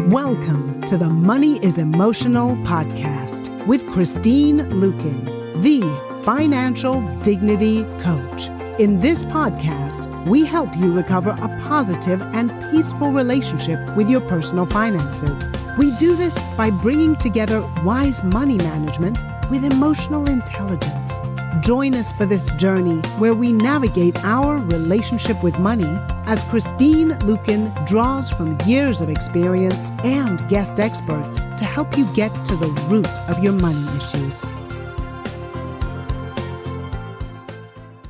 Welcome to the Money is Emotional podcast with Christine Luken, the financial dignity coach. In this podcast, we help you recover a positive and peaceful relationship with your personal finances. We do this by bringing together wise money management with emotional intelligence. Join us for this journey where we navigate our relationship with money as Christine Luken draws from years of experience and guest experts to help you get to the root of your money issues.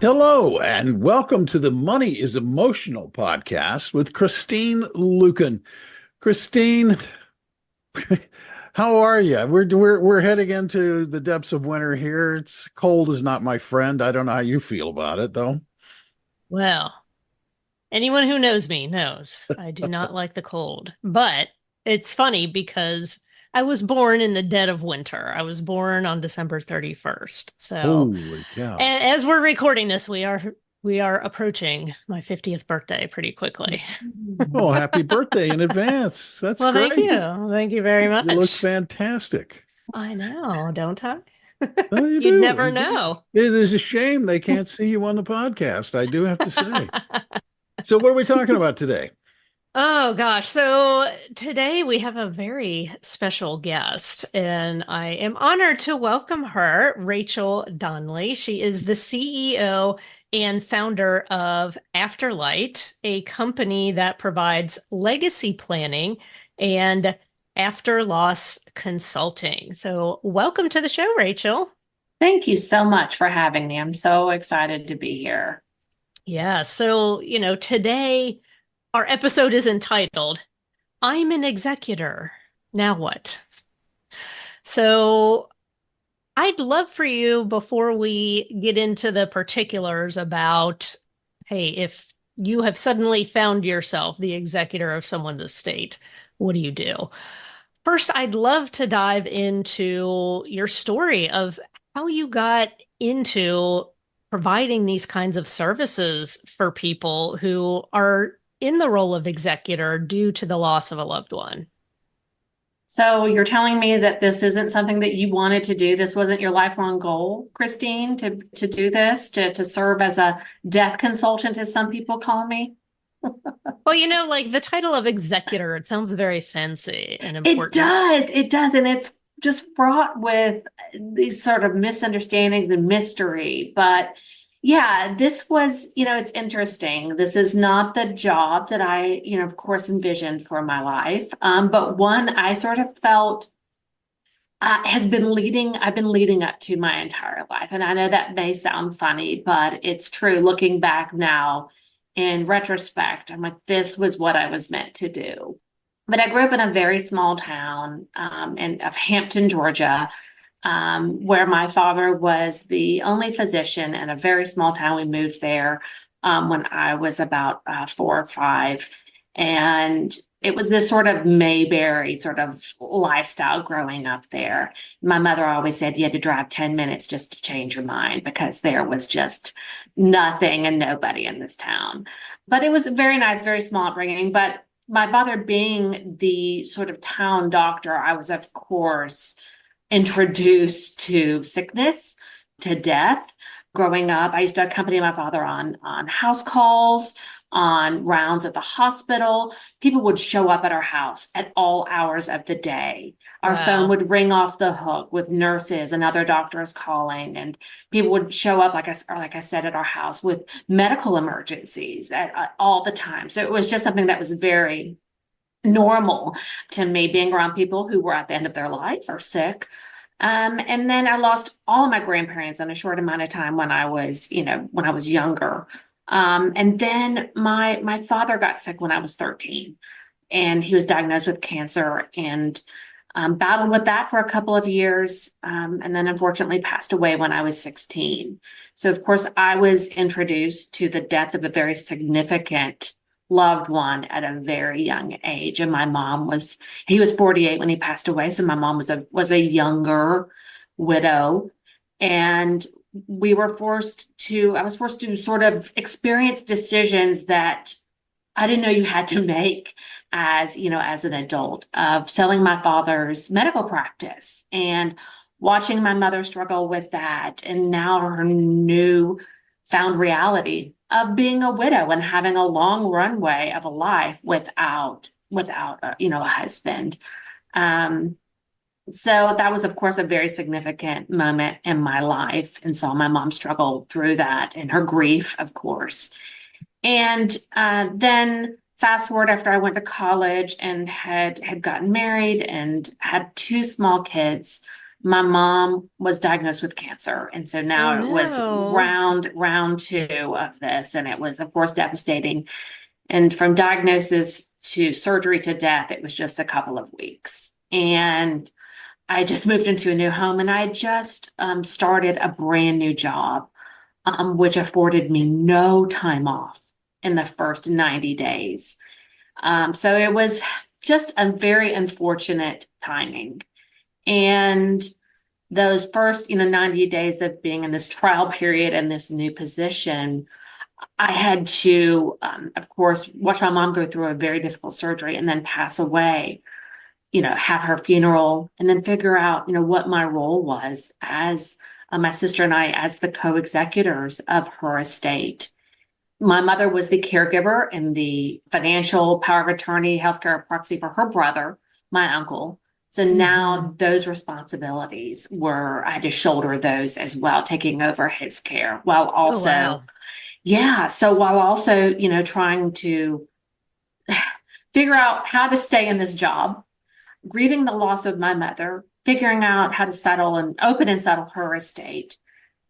Hello, and welcome to the Money is Emotional podcast with Christine Luken. Christine, how are you? We're heading into the depths of winter here. It's cold is not my friend. I don't know how you feel about it, though. Well, anyone who knows me knows I do not like the cold. But it's funny because I was born in the dead of winter. I was born on December 31st. So, holy cow. As we're recording this, we are approaching my 50th birthday pretty quickly. Oh, happy birthday in advance. That's well, great. Thank you. Thank you very much. You look fantastic. I know, don't I? Well, You'd never know. It is a shame they can't see you on the podcast, I do have to say. So what are we talking about today? Oh, gosh. So today we have a very special guest, and I am honored to welcome her, Rachel Donnelly. She is the CEO and founder of AfterLight, a company that provides legacy planning and after-loss consulting. So welcome to the show, Rachel. Thank you so much for having me. I'm so excited to be here. Yeah. So, today our episode is entitled, I'm an Executor. Now what? So I'd love for you, before we get into the particulars about, hey, if you have suddenly found yourself the executor of someone's estate, what do you do? First, I'd love to dive into your story of how you got into providing these kinds of services for people who are in the role of executor due to the loss of a loved one. So you're telling me that this isn't something that you wanted to do? This wasn't your lifelong goal, Christine, to do this, to serve as a death consultant, as some people call me? Well, like the title of executor, it sounds very fancy and important. It does. And it's just fraught with these sort of misunderstandings and mystery. But yeah, this was, it's interesting. This is not the job that I, of course, envisioned for my life. But one I sort of felt I've been leading up to my entire life. And I know that may sound funny, but it's true. Looking back now, in retrospect, I'm like, this was what I was meant to do. But I grew up in a very small town of Hampton, Georgia, where my father was the only physician in a very small town. We moved there when I was about 4 or 5. And it was this sort of Mayberry sort of lifestyle growing up there. My mother always said you had to drive 10 minutes just to change your mind because there was just nothing and nobody in this town. But it was very nice, very small upbringing. But my father being the sort of town doctor, I was, of course, introduced to sickness, to death. Growing up, I used to accompany my father on house calls, on rounds at the hospital. People would show up at our house at all hours of the day. Our phone would ring off the hook with nurses and other doctors calling, and people would show up, like I said, at our house with medical emergencies all the time. So it was just something that was very normal to me, being around people who were at the end of their life or sick. And then I lost all of my grandparents in a short amount of time when I was younger. And then my father got sick when I was 13, and he was diagnosed with cancer and battled with that for a couple of years, and then unfortunately passed away when I was 16. So, of course, I was introduced to the death of a very significant loved one at a very young age. And he was 48 when he passed away. So my mom was a younger widow, and I was forced to sort of experience decisions that I didn't know you had to make as, as an adult, of selling my father's medical practice and watching my mother struggle with that. And now her new found reality of being a widow and having a long runway of a life without a husband. So that was, of course, a very significant moment in my life, and saw my mom struggle through that and her grief, of course. And then fast forward, after I went to college and had gotten married and had two small kids, my mom was diagnosed with cancer. And so now it was round two of this. And it was, of course, devastating. And from diagnosis to surgery to death, it was just a couple of weeks. And I just moved into a new home, and I just started a brand new job, which afforded me no time off in the first 90 days. So it was just a very unfortunate timing. And those first, 90 days of being in this trial period and this new position, I had to, of course, watch my mom go through a very difficult surgery and then pass away, have her funeral, and then figure out, what my role was as my sister and I as the co-executors of her estate. My mother was the caregiver and the financial power of attorney, healthcare proxy for her brother, my uncle. So now those responsibilities I had to shoulder those as well, taking over his care, while also, while also, trying to figure out how to stay in this job, grieving the loss of my mother, figuring out how to settle and open and settle her estate,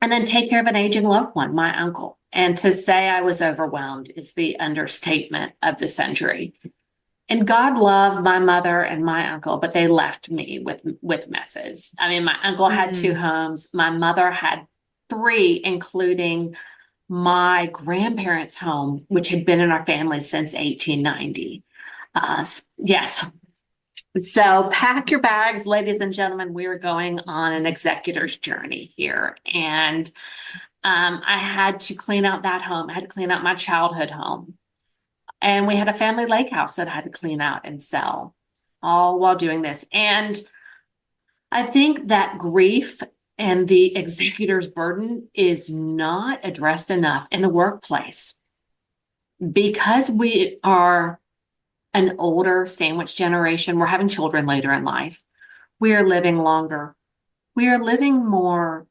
and then take care of an aging loved one, my uncle. And to say I was overwhelmed is the understatement of the century. And God loved my mother and my uncle, but they left me with messes. I mean, my uncle had two homes. My mother had three, including my grandparents' home, which had been in our family since 1890. Yes. So pack your bags, ladies and gentlemen. We are going on an executor's journey here. And I had to clean out that home. I had to clean out my childhood home. And we had a family lake house that I had to clean out and sell, all while doing this. And I think that grief and the executor's burden is not addressed enough in the workplace, because we are an older sandwich generation. We're having children later in life. We are living longer. We are living more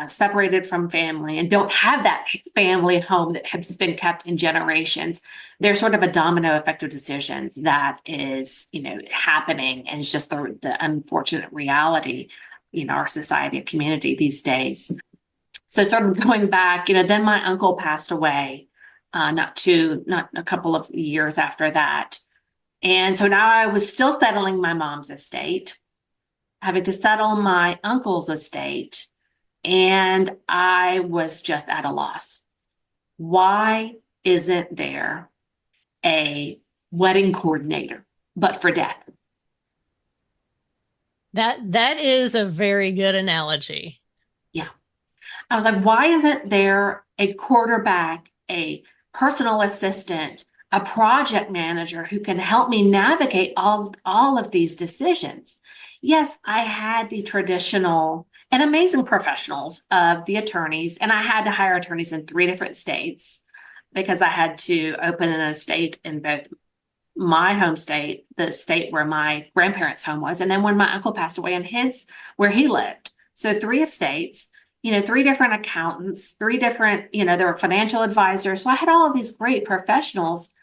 separated from family and don't have that family home that has been kept in generations. There's sort of a domino effect of decisions that is, happening. And it's just the unfortunate reality in our society and community these days. So sort of going back, then my uncle passed away, not a couple of years after that. And so now I was still settling my mom's estate, having to settle my uncle's estate. And I was just at a loss. Why isn't there a wedding coordinator, but for death? That is a very good analogy. Yeah. I was like, why isn't there a quarterback, a personal assistant, a project manager who can help me navigate all of these decisions? Yes, I had the traditional and amazing professionals of the attorneys, and I had to hire attorneys in 3 different states because I had to open an estate in both my home state, the state where my grandparents' home was, and then when my uncle passed away in where he lived. So 3 estates, 3 different accountants, 3 different, there were financial advisors. So I had all of these great professionals.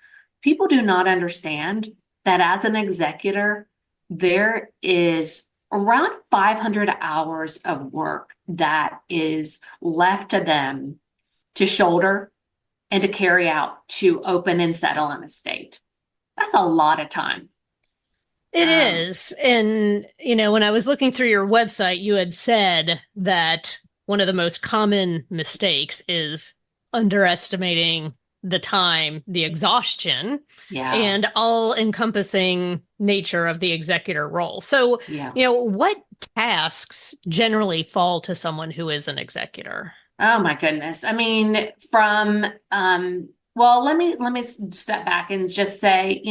People do not understand that as an executor, there is around 500 hours of work that is left to them to shoulder and to carry out to open and settle an estate. That's a lot of time. It is. And, when I was looking through your website, you had said that one of the most common mistakes is underestimating the time, the exhaustion, and all-encompassing nature of the executor role. So, what tasks generally fall to someone who is an executor? Oh my goodness. I mean, from Well, let me step back and just say,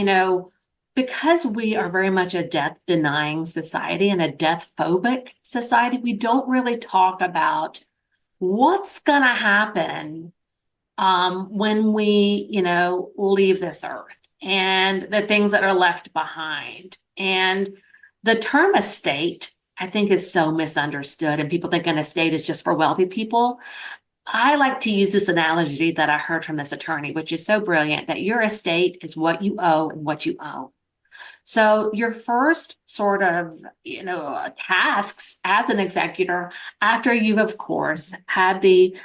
because we are very much a death denying society and a death phobic society, we don't really talk about what's going to happen when we, leave this earth and the things that are left behind. And the term estate, I think, is so misunderstood, and people think an estate is just for wealthy people. I like to use this analogy that I heard from this attorney, which is so brilliant, that your estate is what you owe and what you own. So your first sort of, tasks as an executor, after you, of course, had the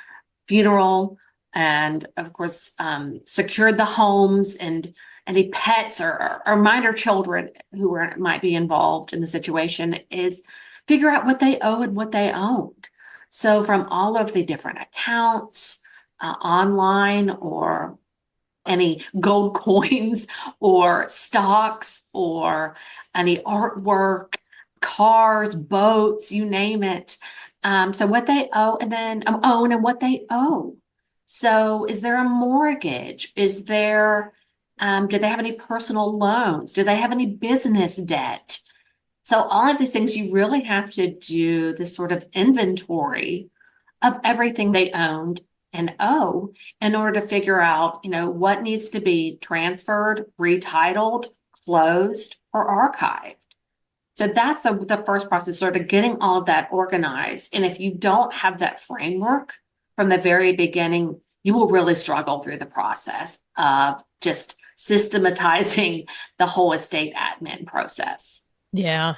funeral and, of course, secured the homes and any pets or minor children who might be involved in the situation, is figure out what they owe and what they owned. So from all of the different accounts, online, or any gold coins or stocks or any artwork, cars, boats, you name it. So what they owe and then own and what they owe. So is there a mortgage? Is there, do they have any personal loans? Do they have any business debt? So all of these things, you really have to do this sort of inventory of everything they owned and owe in order to figure out, what needs to be transferred, retitled, closed, or archived. So that's the first process, sort of getting all of that organized. And if you don't have that framework from the very beginning, you will really struggle through the process of just systematizing the whole estate admin process. Yeah,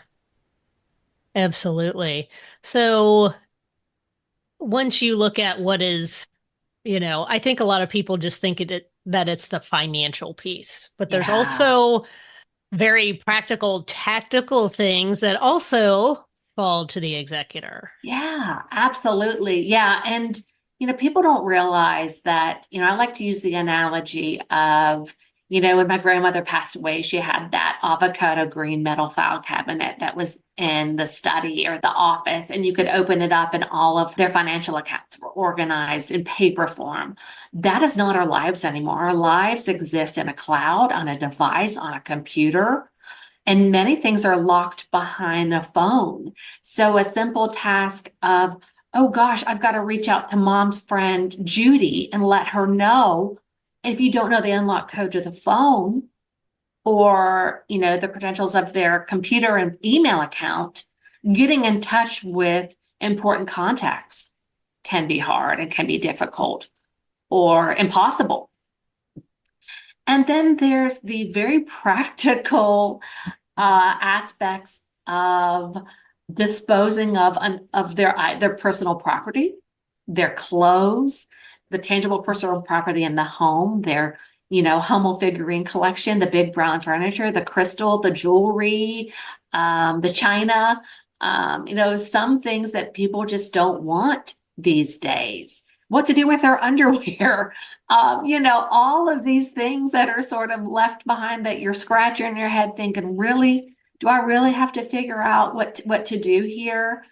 absolutely. So once you look at what is, I think a lot of people just think that it's the financial piece, but there's also very practical, tactical things that also fall to the executor. Yeah, absolutely. Yeah. And, people don't realize that, I like to use the analogy of, when my grandmother passed away, she had that avocado green metal file cabinet that was in the study or the office, and you could open it up and all of their financial accounts were organized in paper form. That is not our lives anymore. Our lives exist in a cloud, on a device, on a computer, and many things are locked behind the phone. So a simple task of, oh gosh, I've got to reach out to mom's friend Judy and let her know. If you don't know the unlock code to the phone or, the credentials of their computer and email account, getting in touch with important contacts can be hard and can be difficult or impossible. And then there's the very practical aspects of disposing of their personal property, their clothes, the tangible personal property in the home, their, Hummel figurine collection, the big brown furniture, the crystal, the jewelry, the china, some things that people just don't want these days. What to do with their underwear, all of these things that are sort of left behind that you're scratching your head thinking, really, do I really have to figure out what to do here?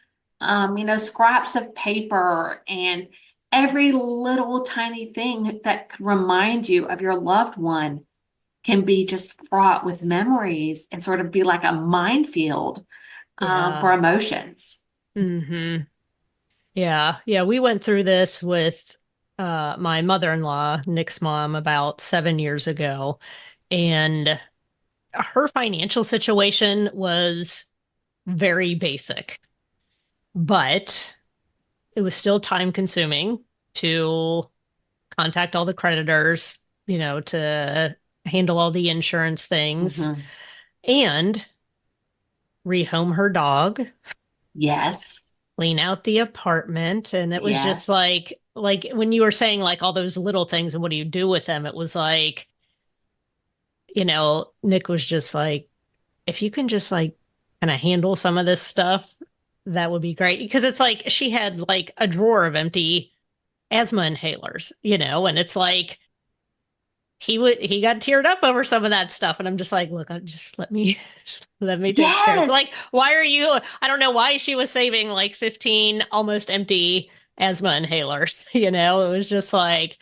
Scraps of paper and every little tiny thing that could remind you of your loved one can be just fraught with memories and sort of be like a minefield for emotions. Mm-hmm. Yeah. Yeah. We went through this with my mother-in-law, Nick's mom, about 7 years ago. And her financial situation was very basic, but it was still time consuming to contact all the creditors, to handle all the insurance things and rehome her dog. Yes. Clean out the apartment. And it was just like when you were saying like all those little things and what do you do with them? It was like, Nick was just like, if you can just like kind of handle some of this stuff, that would be great. Because it's like she had like a drawer of empty asthma inhalers, and it's like he got teared up over some of that stuff. And I'm just like, look, just let me take care of it. Like, why are you, I don't know why she was saving like 15 almost empty asthma inhalers, it was just like,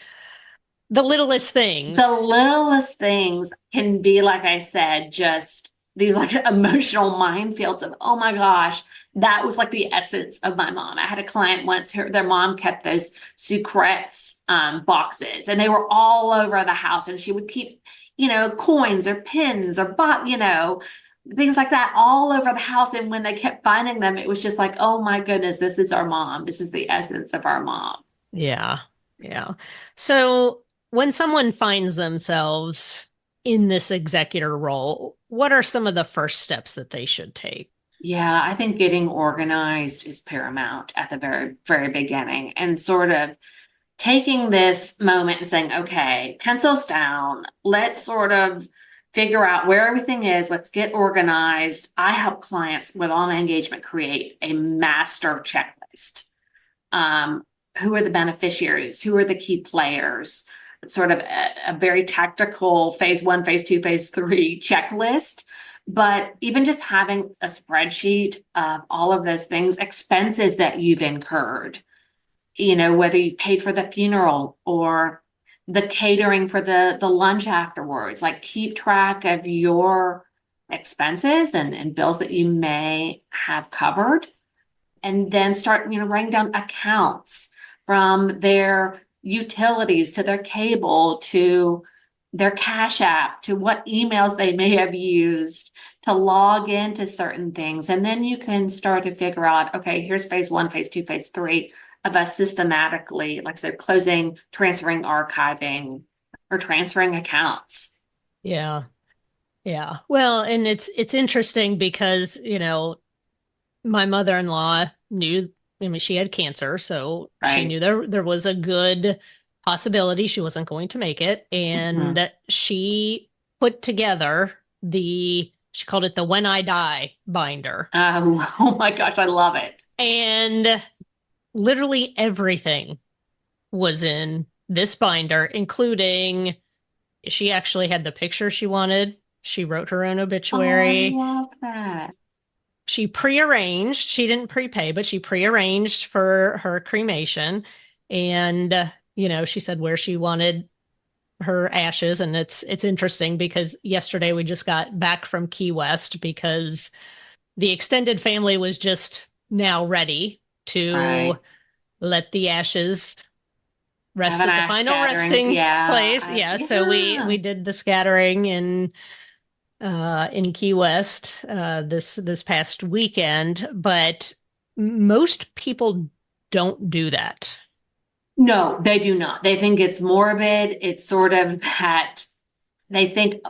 The littlest things. The littlest things can be, like I said, just these like emotional minefields of, oh my gosh, that was like the essence of my mom. I had a client once, their mom kept those sucrets boxes, and they were all over the house, and she would keep, coins or pins or things like that all over the house. And when they kept finding them, it was just like, oh my goodness, this is our mom. This is the essence of our mom. Yeah. Yeah. So when someone finds themselves in this executor role, what are some of the first steps that they should take? Yeah, I think getting organized is paramount at the very, very beginning, and sort of taking this moment and saying, okay, pencils down, let's sort of figure out where everything is. Let's get organized. I help clients with all my engagement create a master checklist. Who are the beneficiaries? Who are the key players? Sort of a very tactical phase 1, phase 2, phase 3 checklist. But even just having a spreadsheet of all of those things, expenses that you've incurred, whether you paid for the funeral or the catering for the lunch afterwards, like keep track of your expenses and bills that you may have covered. And then start, writing down accounts from their utilities to their cable to their Cash App to what emails they may have used to log into certain things. And then you can start to figure out, okay, here's phase 1, phase 2, phase 3 of us systematically, like I said, closing, transferring, archiving, or transferring accounts. Yeah. Yeah. Well, and it's interesting because, my mother-in-law knew, she had cancer, so she knew there was a good possibility she wasn't going to make it. And she put together she called it the When I Die binder. Oh my gosh, I love it. And literally everything was in this binder, including she actually had the picture she wanted. She wrote her own obituary. Oh, I love that. She prearranged. She didn't prepay, but she prearranged for her cremation. And, she said where she wanted her ashes. And it's interesting because yesterday we just got back from Key West because the extended family was just now ready to let the ashes rest at the final resting place. So we did the scattering in Key West this past weekend, but most people don't do that. No, they do not. They think it's morbid. It's sort of that they think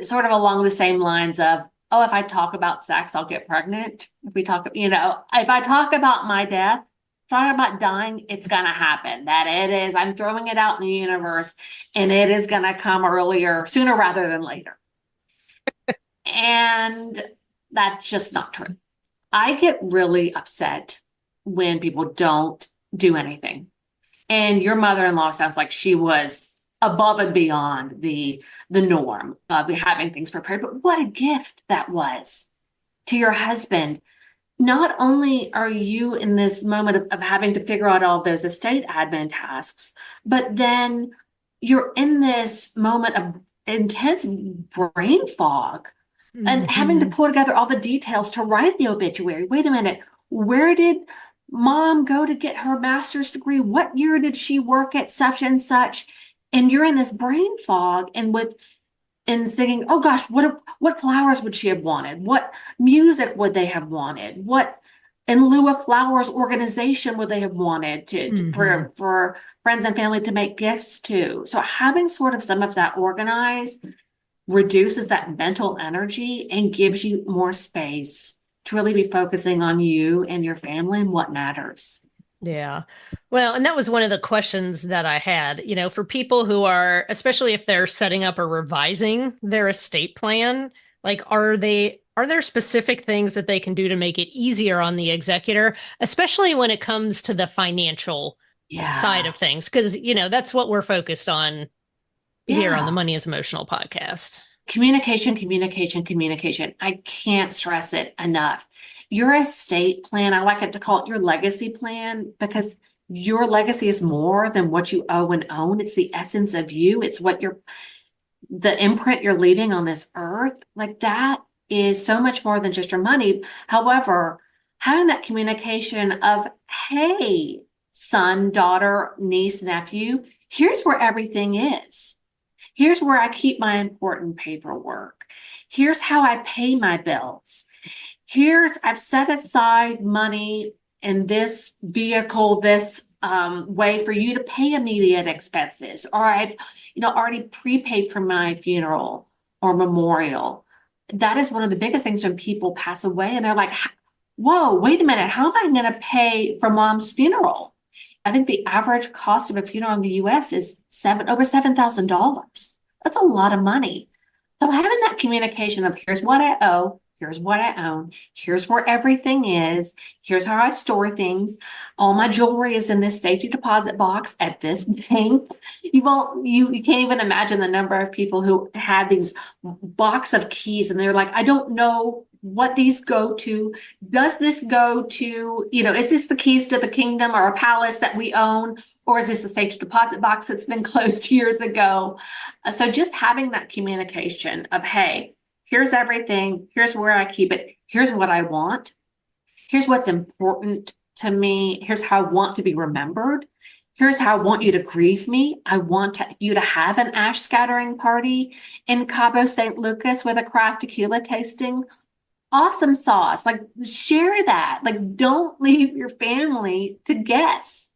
sort of along the same lines of, oh, if I talk about sex, I'll get pregnant. If I talk about my death, talking about dying, it's going to happen. That it is, I'm throwing it out in the universe and it is going to come sooner rather than later. And that's just not true. I get really upset when people don't do anything. And your mother-in-law sounds like she was above and beyond the norm of having things prepared. But what a gift that was to your husband. Not only are you in this moment of having to figure out all of those estate admin tasks, but then you're in this moment of intense brain fog and having to pull together all the details to write the obituary. Wait a minute, where did mom go to get her master's degree? What year did she work at such and such? And you're in this brain fog and thinking, oh gosh, what flowers would she have wanted? What music would they have wanted? What, in lieu of flowers, organization would they have wanted for friends and family to make gifts to? So having sort of some of that organized reduces that mental energy and gives you more space to really be focusing on you and your family and what matters. Yeah. Well, and that was one of the questions that I had, for people who are, especially if they're setting up or revising their estate plan, like, are there specific things that they can do to make it easier on the executor, especially when it comes to the financial side of things? Because, that's what we're focused on here on the Money is Emotional podcast. Communication. I can't stress it enough. Your estate plan, I like it to call it your legacy plan, because your legacy is more than what you owe and own. It's the essence of you. It's what the imprint you're leaving on this earth. Like, that is so much more than just your money. However, having that communication of, hey, son, daughter, niece, nephew, here's where everything is. Here's where I keep my important paperwork. Here's how I pay my bills. I've set aside money in this vehicle, this way for you to pay immediate expenses. Or I've, already prepaid for my funeral or memorial. That is one of the biggest things when people pass away and they're like, whoa, wait a minute, how am I going to pay for mom's funeral? I think the average cost of a funeral in the US is over $7,000. That's a lot of money. So having that communication of, here's what I owe, here's what I own, here's where everything is, here's how I store things. All my jewelry is in this safety deposit box at this bank. You can't even imagine the number of people who had these box of keys and they're like, I don't know what these go to. Does this go to, is this the keys to the kingdom or a palace that we own? Or is this a safety deposit box that's been closed years ago? So just having that communication of, hey, here's everything. Here's where I keep it. Here's what I want. Here's what's important to me. Here's how I want to be remembered. Here's how I want you to grieve me. I want you to have an ash scattering party in Cabo St. Lucas with a craft tequila tasting. Awesome sauce. Like, share that. Like, don't leave your family to guess.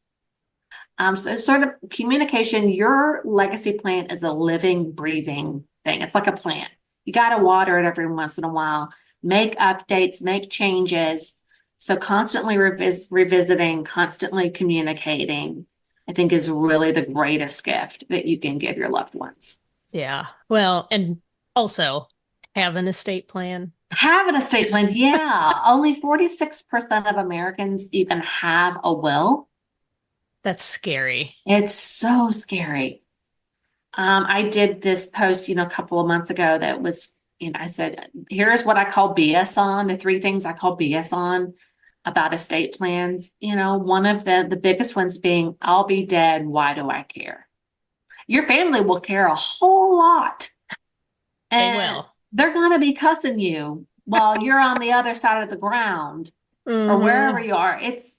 So sort of communication, your legacy plan is a living, breathing thing. It's like a plant. You got to water it every once in a while, make updates, make changes. So constantly revisiting, constantly communicating, I think is really the greatest gift that you can give your loved ones. Yeah. Well, and also have an estate plan. Have an estate plan. Yeah. Only 46% of Americans even have a will. That's scary. It's so scary. I did this post, a couple of months ago that was, I said, here's what I call BS on, the 3 things I call BS on about estate plans. One of the biggest ones being, I'll be dead. Why do I care? Your family will care a whole lot. And they will. They're going to be cussing you while you're on the other side of the ground or wherever you are. It's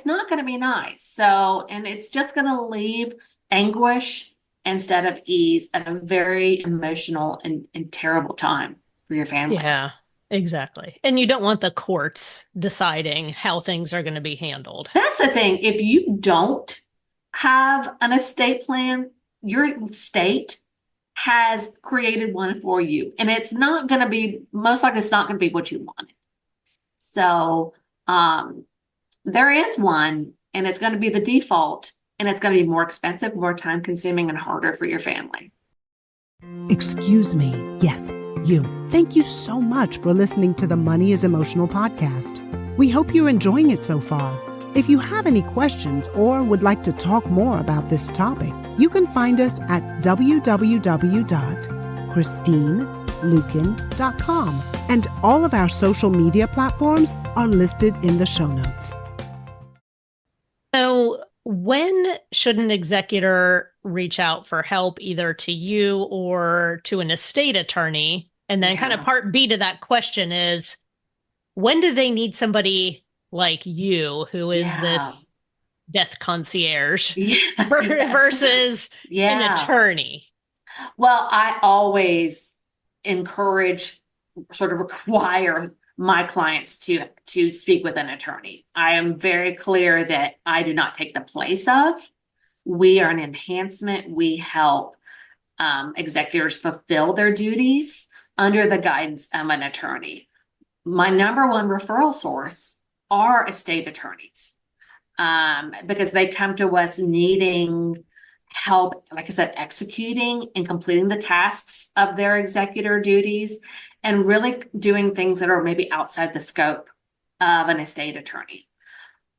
not going to be nice. So, and it's just going to leave anguish instead of ease at a very emotional and terrible time for your family. Yeah, exactly. And you don't want the courts deciding how things are going to be handled. That's the thing. If you don't have an estate plan, your state has created one for you. And it's not going to be, most likely it's not going to be what you wanted. So, there is one, and it's going to be the default, and it's going to be more expensive, more time consuming, and harder for your family. Excuse me. Yes, you. Thank you so much for listening to the Money is Emotional podcast. We hope you're enjoying it so far. If you have any questions or would like to talk more about this topic, you can find us at www.christineluken.com, and all of our social media platforms are listed in the show notes. So when should an executor reach out for help, either to you or to an estate attorney? And then kind of part B to that question is, when do they need somebody like you, who is this death concierge versus an attorney? Well, I always encourage, sort of require my clients to speak with an attorney. I am very clear that I do not take the place of. We are an enhancement. We help executors fulfill their duties under the guidance of an attorney. My number one referral source are estate attorneys, because they come to us needing help, like I said, executing and completing the tasks of their executor duties, and really doing things that are maybe outside the scope of an estate attorney.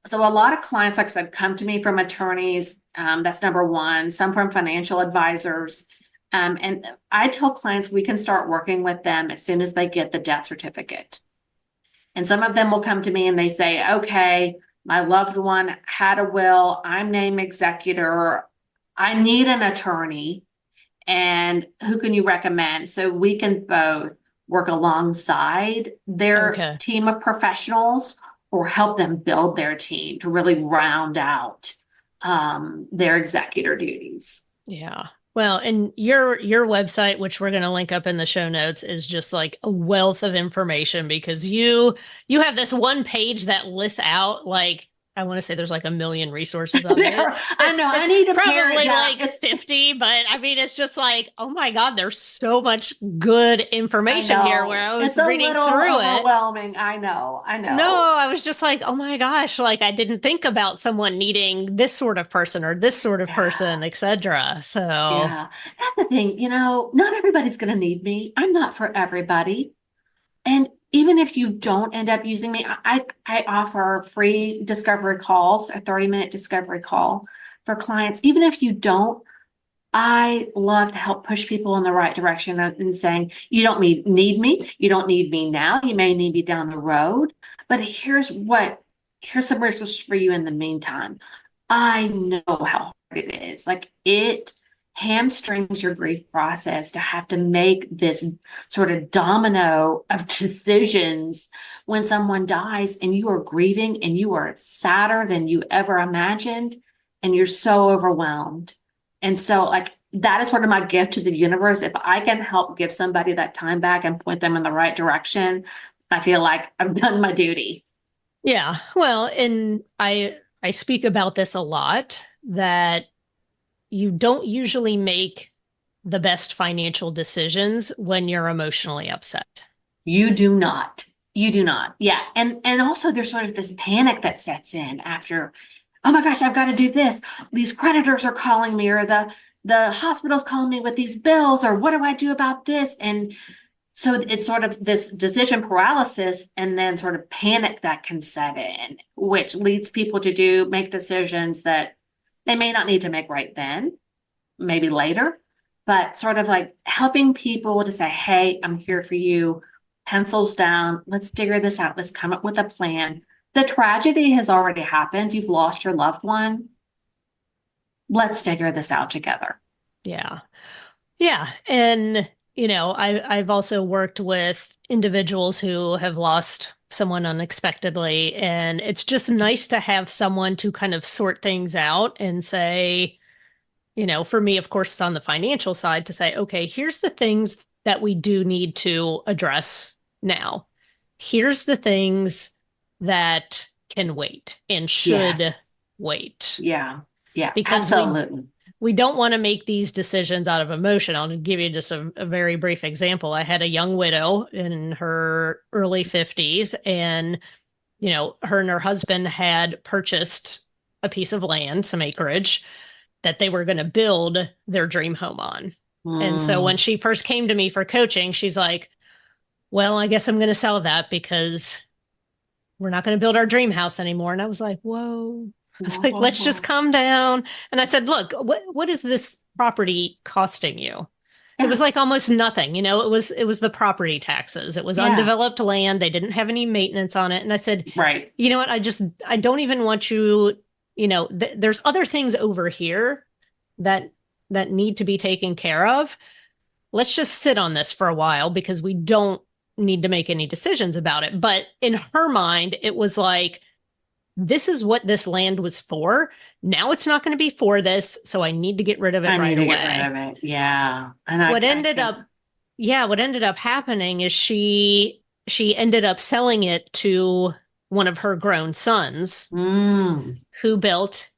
So a lot of clients, like I said, come to me from attorneys. That's number one. Some from financial advisors. And I tell clients we can start working with them as soon as they get the death certificate. And some of them will come to me and they say, okay, my loved one had a will, I'm named executor, I need an attorney, and who can you recommend? So we can both work alongside their team of professionals or help them build their team to really round out their executor duties. Yeah. Well, and your website, which we're going to link up in the show notes, is just like a wealth of information, because you have this one page that lists out, like, I want to say there's like a million resources on there. I know. I need to probably like 50, but I mean, it's just like, oh my God, there's so much good information here where I was reading through it. Overwhelming. I know. No, I was just like, oh my gosh, like I didn't think about someone needing this sort of person or this sort of person, etc. So yeah, that's the thing. Not everybody's going to need me. I'm not for everybody. And even if you don't end up using me, I offer free discovery calls, a 30-minute discovery call for clients. Even if you don't, I love to help push people in the right direction and saying, you don't need me. You don't need me now. You may need me down the road. But here's some resources for you in the meantime. I know how hard it is. Like, it hamstrings your grief process to have to make this sort of domino of decisions when someone dies and you are grieving and you are sadder than you ever imagined and you're so overwhelmed. And so, like, that is sort of my gift to the universe. If I can help give somebody that time back and point them in the right direction, I feel like I've done my duty. Yeah. Well, and I speak about this a lot, that you don't usually make the best financial decisions when you're emotionally upset. You do not. Yeah. And also there's sort of this panic that sets in after, oh my gosh, I've got to do this. These creditors are calling me, or the hospital's calling me with these bills, or what do I do about this? And so it's sort of this decision paralysis and then sort of panic that can set in, which leads people to make decisions that they may not need to make right then, maybe later, but sort of like helping people to say, hey, I'm here for you. Pencils down. Let's figure this out. Let's come up with a plan. The tragedy has already happened. You've lost your loved one. Let's figure this out together. Yeah. Yeah. And, I've also worked with individuals who have lost someone unexpectedly. And it's just nice to have someone to kind of sort things out and say, for me, of course, it's on the financial side to say, okay, here's the things that we do need to address now. Here's the things that can wait and should wait. Yeah. Yeah. Because absolutely. We don't want to make these decisions out of emotion. I'll give you just a very brief example. I had a young widow in her early 50s, and, her and her husband had purchased a piece of land, some acreage, that they were going to build their dream home on. And so when she first came to me for coaching, she's like, well, I guess I'm going to sell that because we're not going to build our dream house anymore. And I was like, whoa. I was like, let's just calm down. And I said, look, what is this property costing you? Yeah. It was like almost nothing. It was the property taxes. It was undeveloped land. They didn't have any maintenance on it. And I said, right. You know what? I don't even want you, there's other things over here that need to be taken care of. Let's just sit on this for a while because we don't need to make any decisions about it. But in her mind, it was like, this is what this land was for. Now it's not going to be for this. So I need to get rid of it right away. Get rid of it. Yeah. And what ended up happening is she ended up selling it to one of her grown sons who built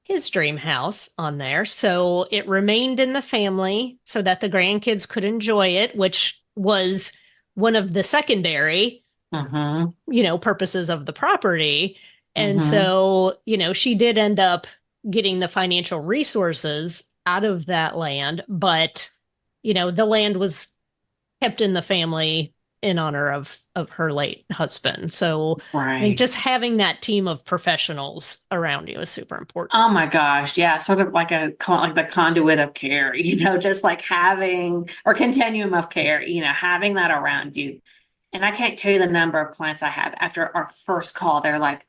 his dream house on there. So it remained in the family so that the grandkids could enjoy it, which was one of the secondary, purposes of the property. And so, she did end up getting the financial resources out of that land, but, the land was kept in the family in honor of her late husband. So I think just having that team of professionals around you is super important. Oh my gosh. Yeah. Sort of like the conduit of care, just like having, or continuum of care, having that around you. And I can't tell you the number of clients I had after our first call. They're like,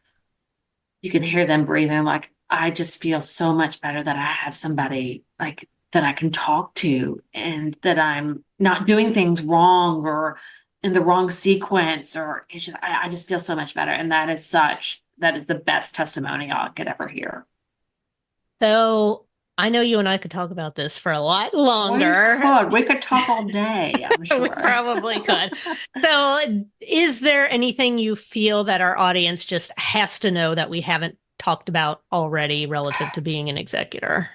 you can hear them breathing like, I just feel so much better that I have somebody like that I can talk to, and that I'm not doing things wrong or in the wrong sequence, or it's just, I just feel so much better. And that is the best testimony I could ever hear. So I know you and I could talk about this for a lot longer. We could talk all day, I'm sure. We probably could. So is there anything you feel that our audience just has to know that we haven't talked about already relative to being an executor?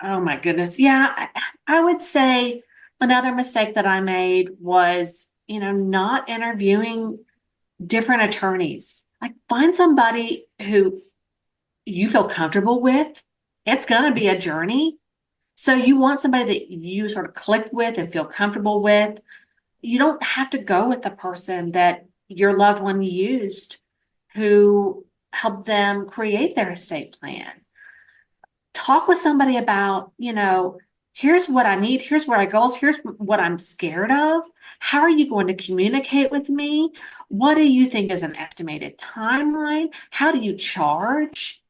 Oh my goodness. Yeah, I would say another mistake that I made was, not interviewing different attorneys. Like, find somebody who you feel comfortable with. It's going to be a journey. So you want somebody that you sort of click with and feel comfortable with. You don't have to go with the person that your loved one used who helped them create their estate plan. Talk with somebody about, here's what I need, here's what our goals, here's what I'm scared of. How are you going to communicate with me? What do you think is an estimated timeline? How do you charge?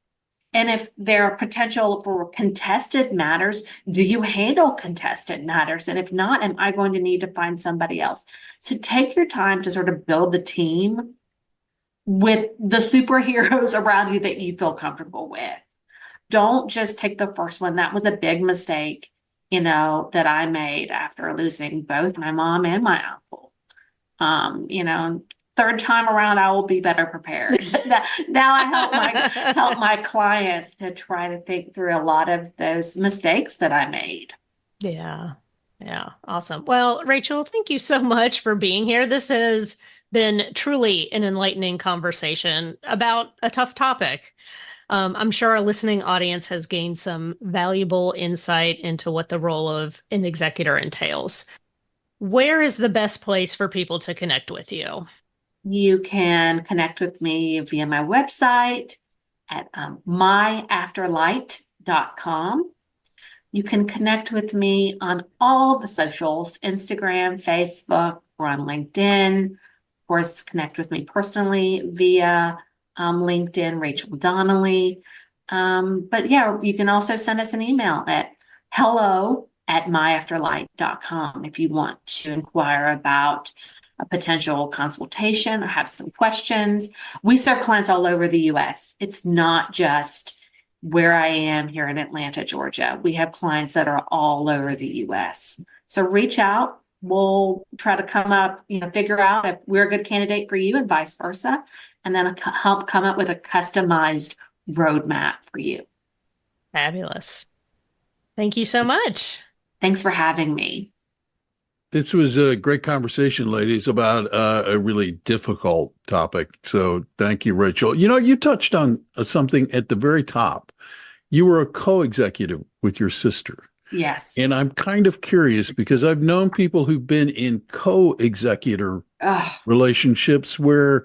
And if there are potential for contested matters, do you handle contested matters? And if not, am I going to need to find somebody else? So take your time to sort of build the team with the superheroes around you that you feel comfortable with. Don't just take the first one. That was a big mistake, that I made after losing both my mom and my uncle. Third time around, I will be better prepared. Now I help my clients to try to think through a lot of those mistakes that I made. Yeah. Yeah. Awesome. Well, Rachel, thank you so much for being here. This has been truly an enlightening conversation about a tough topic. I'm sure our listening audience has gained some valuable insight into what the role of an executor entails. Where is the best place for people to connect with you? You can connect with me via my website at myafterlight.com. You can connect with me on all the socials, Instagram, Facebook, or on LinkedIn. Of course, connect with me personally via LinkedIn, Rachel Donnelly. But yeah, you can also send us an email at hello@myafterlight.com if you want to inquire about a potential consultation or have some questions. We serve clients all over the U.S. It's not just where I am here in Atlanta, Georgia. We have clients that are all over the U.S. So reach out. We'll try to come up, figure out if we're a good candidate for you and vice versa, and then help come up with a customized roadmap for you. Fabulous. Thank you so much. Thanks for having me. This was a great conversation, ladies, about a really difficult topic. So thank you, Rachel. You touched on something at the very top. You were a co-executive with your sister. Yes. And I'm kind of curious because I've known people who've been in co-executor relationships where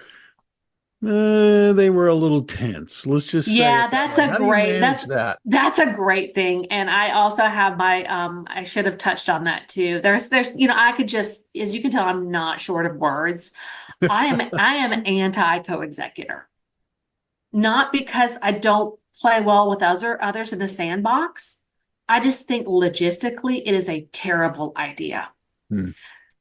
they were a little tense. Let's just say that's a great thing. And I also have my I should have touched on that too. There's I could just, as you can tell, I'm not short of words. I am anti co-executor. Not because I don't play well with others in the sandbox. I just think logistically it is a terrible idea.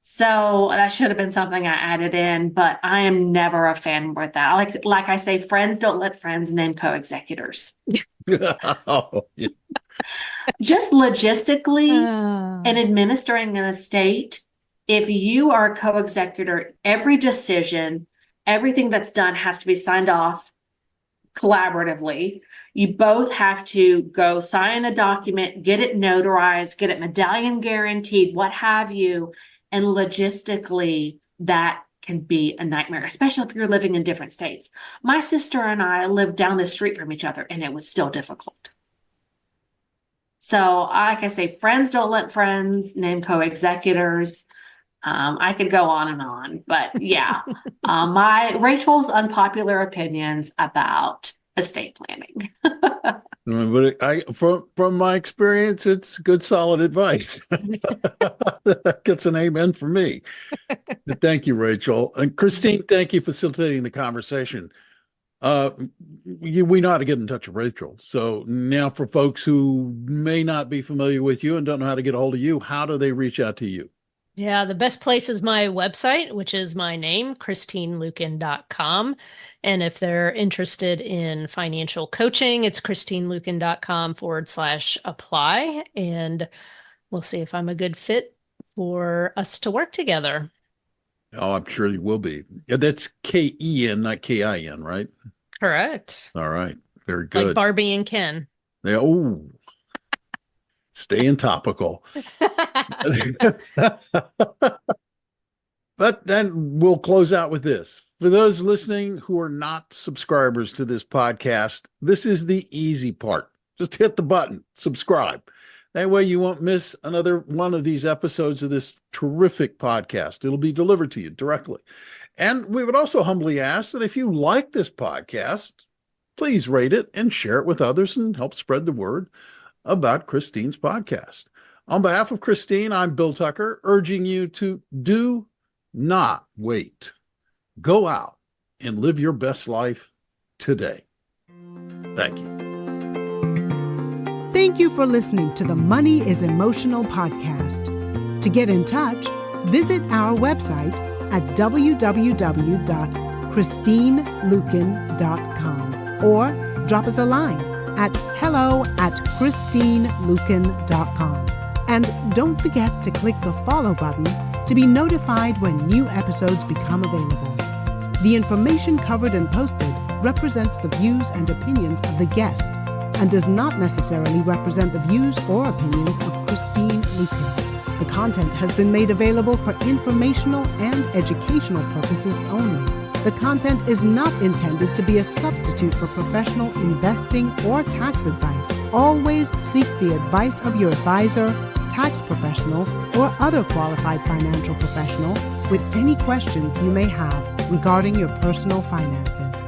So that should have been something I added in, but I am never a fan with that. Like I say, friends don't let friends name co-executors. Oh, yeah. Just logistically and administering an estate, if you are a co-executor, every decision, everything that's done has to be signed off collaboratively. You both have to go sign a document, get it notarized, get it medallion guaranteed, what have you. And logistically, that can be a nightmare, especially if you're living in different states. My sister and I lived down the street from each other, and it was still difficult. So, like I say, friends don't let friends name co-executors. I could go on and on, but yeah, Rachel's unpopular opinions about estate planning. But from my experience, it's good, solid advice. That gets an amen for me. But thank you, Rachel. And Christine, thank you for facilitating the conversation. We know how to get in touch with Rachel. So now for folks who may not be familiar with you and don't know how to get a hold of you, how do they reach out to you? Yeah, the best place is my website, which is my name, christineluken.com. And if they're interested in financial coaching, it's christineluken.com/apply. And we'll see if I'm a good fit for us to work together. Oh, I'm sure you will be. Yeah, that's Ken, not Kin, right? Correct. All right. Very good. Like Barbie and Ken. Yeah, oh, staying topical. But then we'll close out with this. For those listening who are not subscribers to this podcast, this is the easy part. Just hit the button, subscribe. That way you won't miss another one of these episodes of this terrific podcast. It'll be delivered to you directly. And we would also humbly ask that if you like this podcast, please rate it and share it with others and help spread the word about Christine's podcast. On behalf of Christine, I'm Bill Tucker, urging you to do not wait. Go out and live your best life today. Thank you. Thank you for listening to the Money is Emotional podcast. To get in touch, visit our website at www.christineluken.com or drop us a line at hello@christineluken.com. And don't forget to click the follow button to be notified when new episodes become available. The information covered and posted represents the views and opinions of the guest and does not necessarily represent the views or opinions of Christine Luken. The content has been made available for informational and educational purposes only. The content is not intended to be a substitute for professional investing or tax advice. Always seek the advice of your advisor, tax professional, or other qualified financial professional with any questions you may have regarding your personal finances.